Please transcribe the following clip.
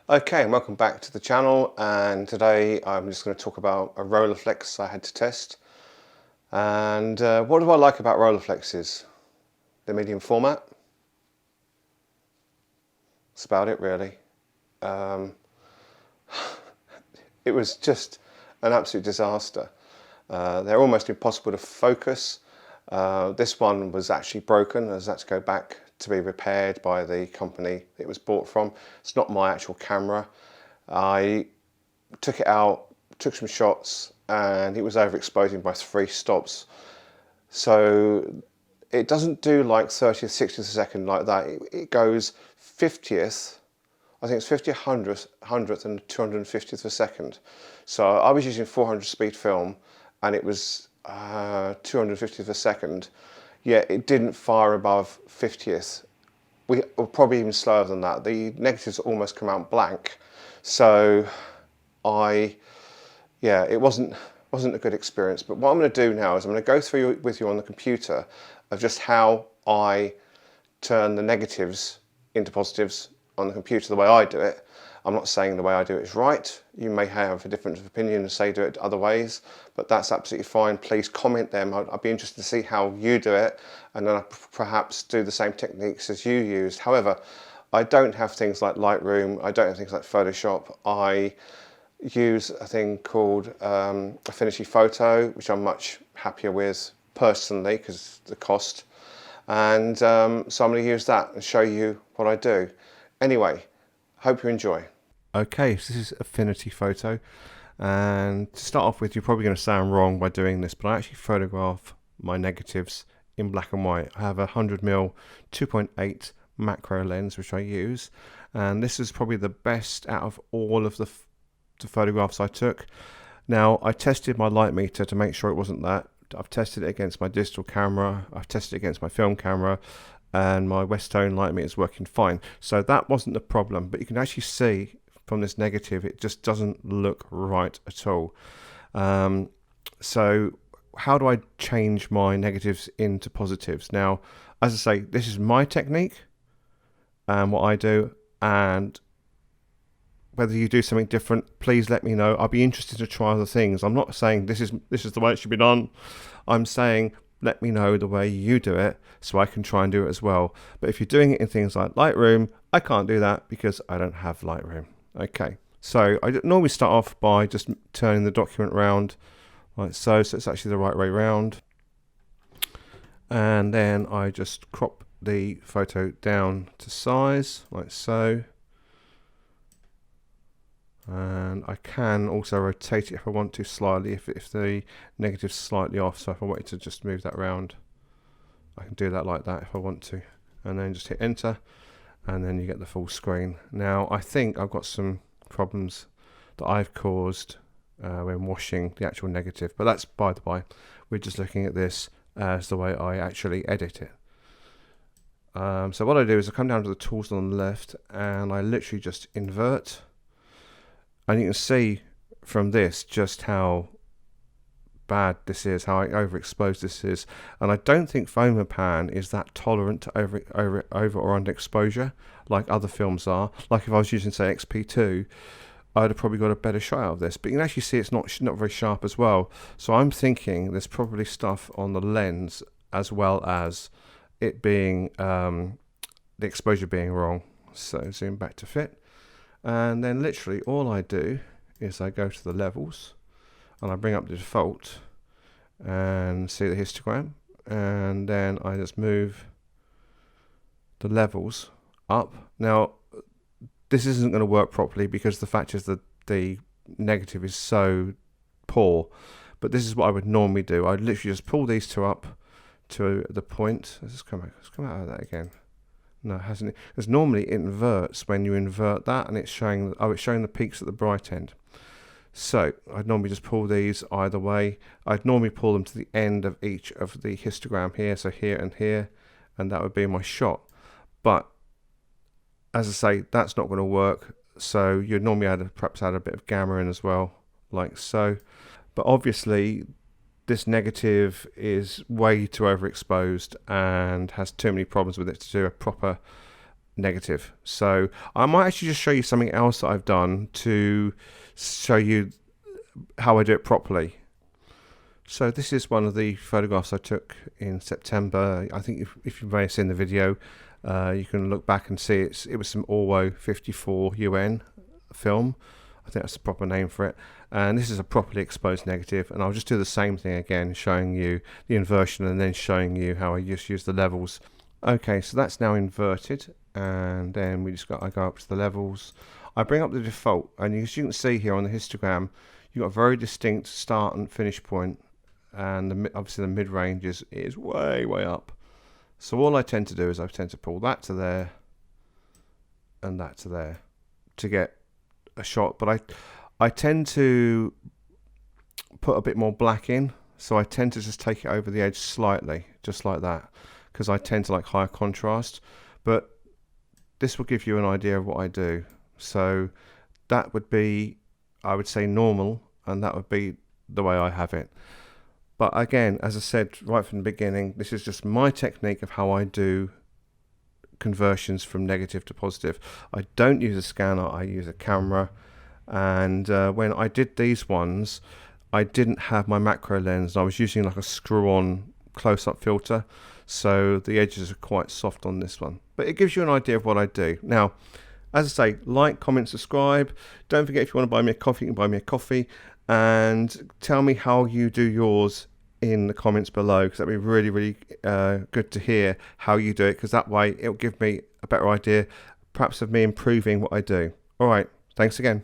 Okay, and welcome back to the channel, and today I'm just going to talk about a Rolleiflex I had to test. And what do I like about Rolleiflexes? The medium format. That's about it really. Um, it was just an absolute disaster. They're almost impossible to focus. This one was actually broken, as had to go back to be repaired by the company it was bought from. It's not my actual camera. I took it out, took some shots, and it was overexposing by 3 stops. So it doesn't do like 30th, 60th a second like that. It goes 50th, I think it's 50th, 100th and 250th a second. So I was using 400 speed film and it was 250th a second, yet it didn't fire above 50th. We were probably even slower than that. The negatives almost come out blank. So it wasn't a good experience. But what I'm going to do now is I'm going to go through with you on the computer of just how I turn the negatives into positives on the computer the way I do it. I'm not saying the way I do it is right. You may have a different opinion and say do it other ways, but that's absolutely fine. Please comment them. I'd be interested to see how you do it, and then I perhaps do the same techniques as you used. However, I don't have things like Lightroom. I don't have things like Photoshop. I use a thing called Affinity Photo, which I'm much happier with personally because the cost. And so I'm going to use that and show you what I do. Anyway, hope you enjoy. Okay, so this is Affinity Photo, and to start off with, you're probably going to sound wrong by doing this, but I actually photograph my negatives in black and white. I have a 100mm 2.8 macro lens which I use, and this is probably the best out of all of the photographs I took. Now, I tested my light meter to make sure it wasn't that. I've tested it against my digital camera, I've tested it against my film camera, and my Weston light meter is working fine. So that wasn't the problem, but you can actually see from this negative it just doesn't look right at all. So how do I change my negatives into positives? Now, as I say, this is my technique and what I do, and whether you do something different, please let me know. I'll be interested to try other things. I'm not saying this is the way it should be done. I'm saying let me know the way you do it so I can try and do it as well. But if you're doing it in things like Lightroom, I can't do that because I don't have Lightroom. Okay, so I normally start off by just turning the document round like so it's actually the right way round. And then I just crop the photo down to size like so. And I can also rotate it if I want to slightly, if the negative's slightly off. So if I wanted to just move that around, I can do that like that if I want to, and then just hit enter, and then you get the full screen. Now I think I've got some problems that I've caused when washing the actual negative, but that's by the by. We're just looking at this as the way I actually edit it. So what I do is I come down to the tools on the left and I literally just invert. And you can see from this just how bad this is, how overexposed this is. And I don't think Fomapan is that tolerant to over or underexposure like other films are. Like if I was using, say, XP2, I'd have probably got a better shot out of this. But you can actually see it's not very sharp as well. So I'm thinking there's probably stuff on the lens as well as it being, the exposure being wrong. So zoom back to fit. And then literally all I do is I go to the levels and I bring up the default and see the histogram, and then I just move the levels up. Now this isn't going to work properly because the fact is that the negative is so poor, but this is what I would normally do. I'd literally just pull these two up to the point. Let's come out of that again. No, it hasn't. Because normally it inverts when you invert that, and it's showing the peaks at the bright end. So I'd normally just pull these either way. I'd normally pull them to the end of each of the histogram here, so here and here, and that would be my shot. But as I say, that's not going to work. So you'd normally perhaps add a bit of gamma in as well, like so. But obviously this negative is way too overexposed and has too many problems with it to do a proper negative. So I might actually just show you something else that I've done to show you how I do it properly. So this is one of the photographs I took in September. I think if you may have seen the video, you can look back and see it was some Orwo 54 UN film. I think that's the proper name for it. And this is a properly exposed negative, and I'll just do the same thing again, showing you the inversion and then showing you how I just use the levels. Okay, so that's now inverted, and then I go up to the levels. I bring up the default, and as you can see here on the histogram, you've got a very distinct start and finish point, and obviously the mid-range is way up. So all I tend to do is I tend to pull that to there and that to there to get a shot, but I tend to put a bit more black in, so I tend to just take it over the edge slightly, just like that, because I tend to like higher contrast. But this will give you an idea of what I do. So that would be, I would say, normal, and that would be the way I have it. But again, as I said right from the beginning, this is just my technique of how I do conversions from negative to positive. I don't use a scanner, I use a camera. And when I did these ones, I didn't have my macro lens. I was using like a screw-on close-up filter, so the edges are quite soft on this one. But it gives you an idea of what I do. Now, as I say, like, comment, subscribe. Don't forget, if you want to buy me a coffee, you can buy me a coffee. And tell me how you do yours in the comments below, because that'd be really good to hear how you do it, because that way it'll give me a better idea, perhaps, of me improving what I do. All right, thanks again.